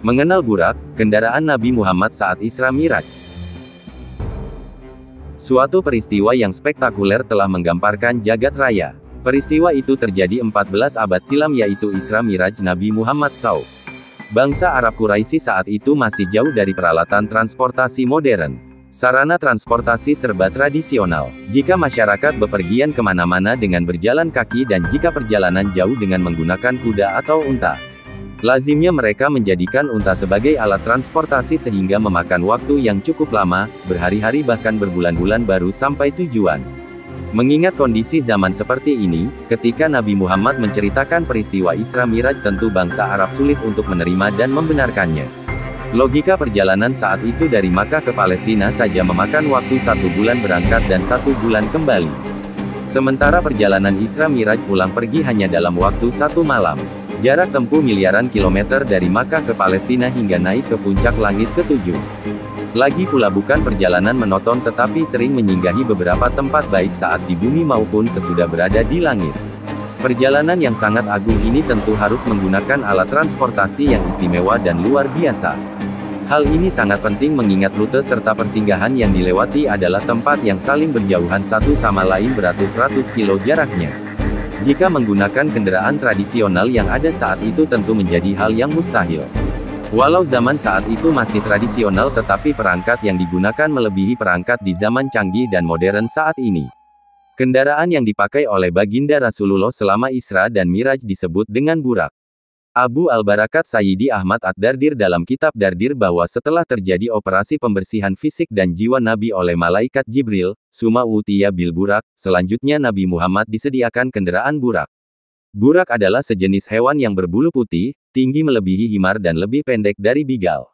Mengenal Burak, kendaraan Nabi Muhammad saat Isra Miraj. Suatu peristiwa yang spektakuler telah menggamparkan jagat raya. Peristiwa itu terjadi 14 abad silam, yaitu Isra Miraj Nabi Muhammad SAW. Bangsa Arab Quraisy saat itu masih jauh dari peralatan transportasi modern. Sarana transportasi serba tradisional. Jika masyarakat bepergian kemana-mana dengan berjalan kaki dan jika perjalanan jauh dengan menggunakan kuda atau unta. Lazimnya mereka menjadikan unta sebagai alat transportasi sehingga memakan waktu yang cukup lama, berhari-hari bahkan berbulan-bulan baru sampai tujuan. Mengingat kondisi zaman seperti ini, ketika Nabi Muhammad menceritakan peristiwa Isra Miraj tentu bangsa Arab sulit untuk menerima dan membenarkannya. Logika perjalanan saat itu dari Makkah ke Palestina saja memakan waktu 1 bulan berangkat dan 1 bulan kembali. Sementara perjalanan Isra Miraj pulang pergi hanya dalam waktu 1 malam. Jarak tempuh miliaran kilometer dari Makkah ke Palestina hingga naik ke puncak langit ke-7. Lagi pula bukan perjalanan monoton tetapi sering menyinggahi beberapa tempat baik saat di bumi maupun sesudah berada di langit. Perjalanan yang sangat agung ini tentu harus menggunakan alat transportasi yang istimewa dan luar biasa. Hal ini sangat penting mengingat rute serta persinggahan yang dilewati adalah tempat yang saling berjauhan satu sama lain beratus-ratus kilo jaraknya. Jika menggunakan kendaraan tradisional yang ada saat itu tentu menjadi hal yang mustahil. Walau zaman saat itu masih tradisional tetapi perangkat yang digunakan melebihi perangkat di zaman canggih dan modern saat ini. Kendaraan yang dipakai oleh baginda Rasulullah selama Isra dan Miraj disebut dengan Burak. Abu al-Barakat Sayyidi Ahmad ad-Dardir dalam kitab Dardir bahwa setelah terjadi operasi pembersihan fisik dan jiwa Nabi oleh malaikat Jibril, Suma utiya bil Burak, selanjutnya Nabi Muhammad disediakan kendaraan Burak. Burak adalah sejenis hewan yang berbulu putih, tinggi melebihi himar dan lebih pendek dari bigal.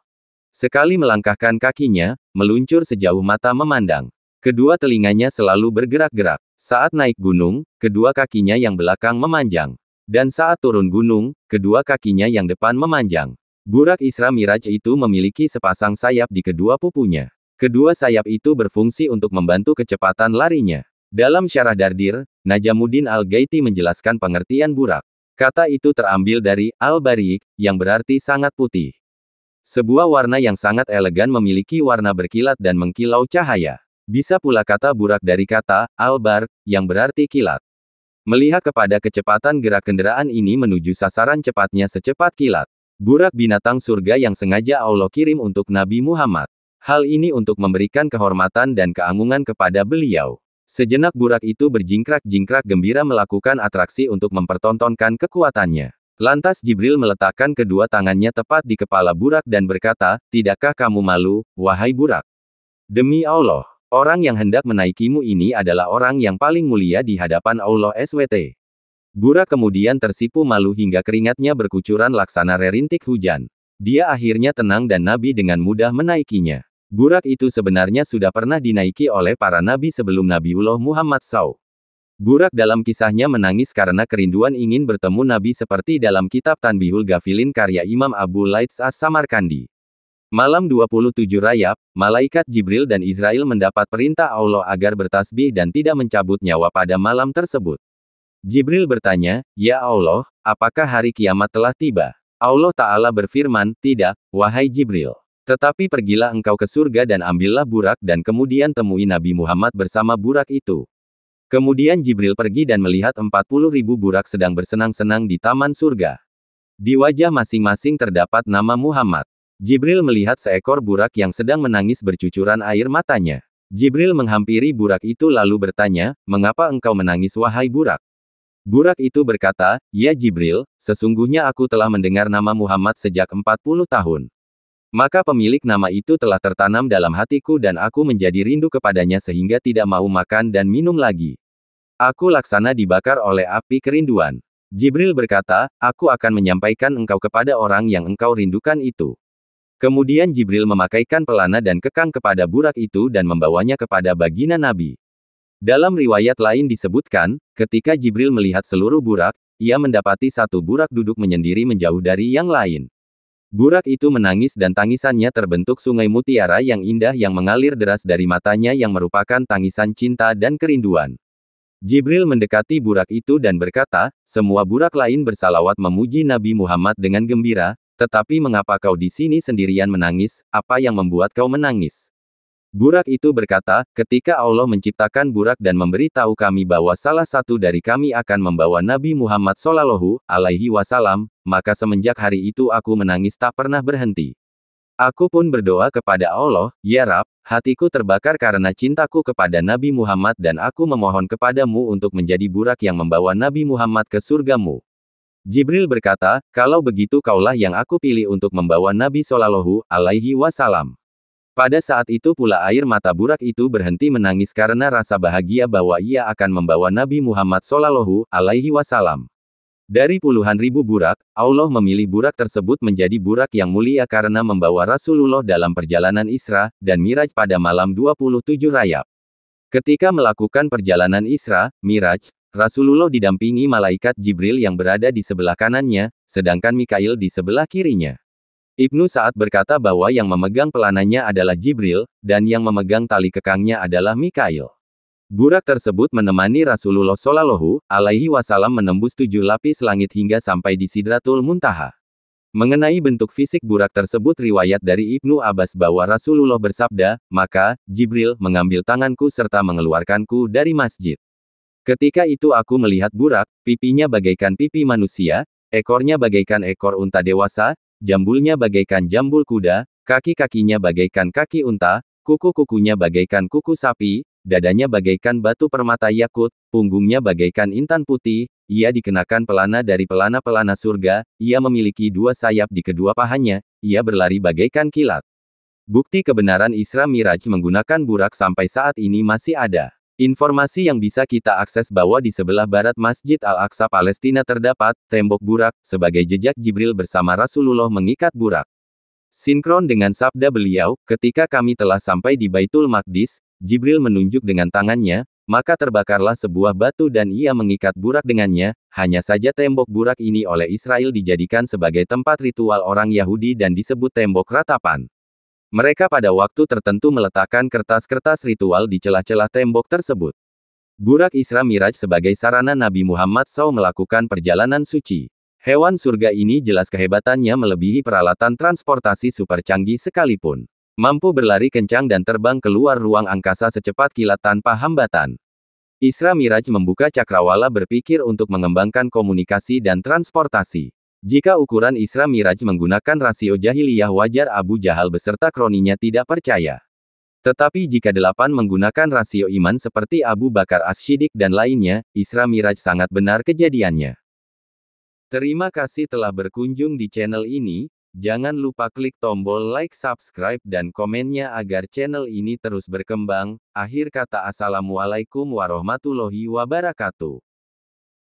Sekali melangkahkan kakinya, meluncur sejauh mata memandang. Kedua telinganya selalu bergerak-gerak. Saat naik gunung, kedua kakinya yang belakang memanjang. Dan saat turun gunung, kedua kakinya yang depan memanjang. Burak Isra Miraj itu memiliki sepasang sayap di kedua pupunya. Kedua sayap itu berfungsi untuk membantu kecepatan larinya. Dalam syarah Dardir, Najamuddin Al-Gaiti menjelaskan pengertian Burak. Kata itu terambil dari Al-Bariq, yang berarti sangat putih. Sebuah warna yang sangat elegan memiliki warna berkilat dan mengkilau cahaya. Bisa pula kata Burak dari kata Al-Barq, yang berarti kilat. Melihat kepada kecepatan gerak kendaraan ini menuju sasaran cepatnya secepat kilat. Burak binatang surga yang sengaja Allah kirim untuk Nabi Muhammad. Hal ini untuk memberikan kehormatan dan keagungan kepada beliau. Sejenak Burak itu berjingkrak-jingkrak gembira melakukan atraksi untuk mempertontonkan kekuatannya. Lantas Jibril meletakkan kedua tangannya tepat di kepala Burak dan berkata, "Tidakkah kamu malu, wahai Burak? Demi Allah, orang yang hendak menaikimu ini adalah orang yang paling mulia di hadapan Allah SWT." Burak kemudian tersipu malu hingga keringatnya berkucuran laksana rerintik hujan. Dia akhirnya tenang dan Nabi dengan mudah menaikinya. Burak itu sebenarnya sudah pernah dinaiki oleh para nabi sebelum Nabiullah Muhammad SAW. Burak dalam kisahnya menangis karena kerinduan ingin bertemu Nabi seperti dalam kitab Tanbihul Ghafilin karya Imam Abu Laits As-Samarkandi. Malam 27 Rajab, malaikat Jibril dan Israel mendapat perintah Allah agar bertasbih dan tidak mencabut nyawa pada malam tersebut. Jibril bertanya, "Ya Allah, apakah hari kiamat telah tiba?" Allah Ta'ala berfirman, "Tidak, wahai Jibril. Tetapi pergilah engkau ke surga dan ambillah Burak dan kemudian temui Nabi Muhammad bersama Burak itu." Kemudian Jibril pergi dan melihat 40.000 Burak sedang bersenang-senang di taman surga. Di wajah masing-masing terdapat nama Muhammad. Jibril melihat seekor Burak yang sedang menangis bercucuran air matanya. Jibril menghampiri Burak itu lalu bertanya, "Mengapa engkau menangis wahai Burak?" Burak itu berkata, "Ya Jibril, sesungguhnya aku telah mendengar nama Muhammad sejak 40 tahun. Maka pemilik nama itu telah tertanam dalam hatiku dan aku menjadi rindu kepadanya sehingga tidak mau makan dan minum lagi. Aku laksana dibakar oleh api kerinduan." Jibril berkata, "Aku akan menyampaikan engkau kepada orang yang engkau rindukan itu." Kemudian Jibril memakaikan pelana dan kekang kepada Burak itu dan membawanya kepada baginda Nabi. Dalam riwayat lain disebutkan, ketika Jibril melihat seluruh Burak, ia mendapati satu Burak duduk menyendiri menjauh dari yang lain. Burak itu menangis dan tangisannya terbentuk sungai mutiara yang indah yang mengalir deras dari matanya yang merupakan tangisan cinta dan kerinduan. Jibril mendekati Burak itu dan berkata, "Semua Burak lain bersalawat memuji Nabi Muhammad dengan gembira, Tetapi mengapa kau di sini sendirian menangis, apa yang membuat kau menangis? Burak itu berkata, ketika Allah menciptakan burak dan memberitahu kami bahwa salah satu dari kami akan membawa Nabi Muhammad Shallallahu Alaihi Wasallam, maka semenjak hari itu aku menangis tak pernah berhenti. Aku pun berdoa kepada Allah, ya Rab, hatiku terbakar karena cintaku kepada Nabi Muhammad dan aku memohon kepadamu untuk menjadi burak yang membawa Nabi Muhammad ke surgamu. Jibril berkata, kalau begitu kaulah yang aku pilih untuk membawa Nabi Shallallahu Alaihi Wasallam. Pada saat itu pula air mata burak itu berhenti menangis karena rasa bahagia bahwa ia akan membawa Nabi Muhammad Shallallahu Alaihi Wasallam. Dari puluhan ribu burak, Allah memilih burak tersebut menjadi burak yang mulia karena membawa Rasulullah dalam perjalanan Isra dan Miraj pada malam 27 Rajab. Ketika melakukan perjalanan Isra, Miraj, Rasulullah didampingi malaikat Jibril yang berada di sebelah kanannya, sedangkan Mikail di sebelah kirinya. Ibnu Sa'ad berkata bahwa yang memegang pelananya adalah Jibril, dan yang memegang tali kekangnya adalah Mikail. Burak tersebut menemani Rasulullah Shallallahu Alaihi Wasallam menembus 7 lapis langit hingga sampai di Sidratul Muntaha. Mengenai bentuk fisik burak tersebut riwayat dari Ibnu Abbas bahwa Rasulullah bersabda, maka, Jibril mengambil tanganku serta mengeluarkanku dari masjid. Ketika itu aku melihat burak, pipinya bagaikan pipi manusia, ekornya bagaikan ekor unta dewasa, jambulnya bagaikan jambul kuda, kaki-kakinya bagaikan kaki unta, kuku-kukunya bagaikan kuku sapi, dadanya bagaikan batu permata yakut, punggungnya bagaikan intan putih, ia dikenakan pelana dari pelana-pelana surga, ia memiliki 2 sayap di kedua pahanya, ia berlari bagaikan kilat. Bukti kebenaran Isra Miraj menggunakan burak sampai saat ini masih ada. Informasi yang bisa kita akses bahwa di sebelah barat Masjid Al-Aqsa Palestina terdapat tembok burak, sebagai jejak Jibril bersama Rasulullah mengikat burak. Sinkron dengan sabda beliau, ketika kami telah sampai di Baitul Maqdis, Jibril menunjuk dengan tangannya, maka terbakarlah sebuah batu dan ia mengikat burak dengannya, hanya saja tembok burak ini oleh Israel dijadikan sebagai tempat ritual orang Yahudi dan disebut tembok ratapan. Mereka pada waktu tertentu meletakkan kertas-kertas ritual di celah-celah tembok tersebut. Burak Isra Miraj sebagai sarana Nabi Muhammad SAW melakukan perjalanan suci. Hewan surga ini jelas kehebatannya melebihi peralatan transportasi super canggih sekalipun. Mampu berlari kencang dan terbang keluar ruang angkasa secepat kilat tanpa hambatan. Isra Miraj membuka cakrawala berpikir untuk mengembangkan komunikasi dan transportasi. Jika ukuran Isra Miraj menggunakan rasio jahiliyah wajar Abu Jahal beserta kroninya tidak percaya. Tetapi jika 8 menggunakan rasio iman seperti Abu Bakar As-Siddiq dan lainnya, Isra Miraj sangat benar kejadiannya. Terima kasih telah berkunjung di channel ini, jangan lupa klik tombol like, subscribe dan komennya agar channel ini terus berkembang. Akhir kata, Assalamualaikum warahmatullahi wabarakatuh.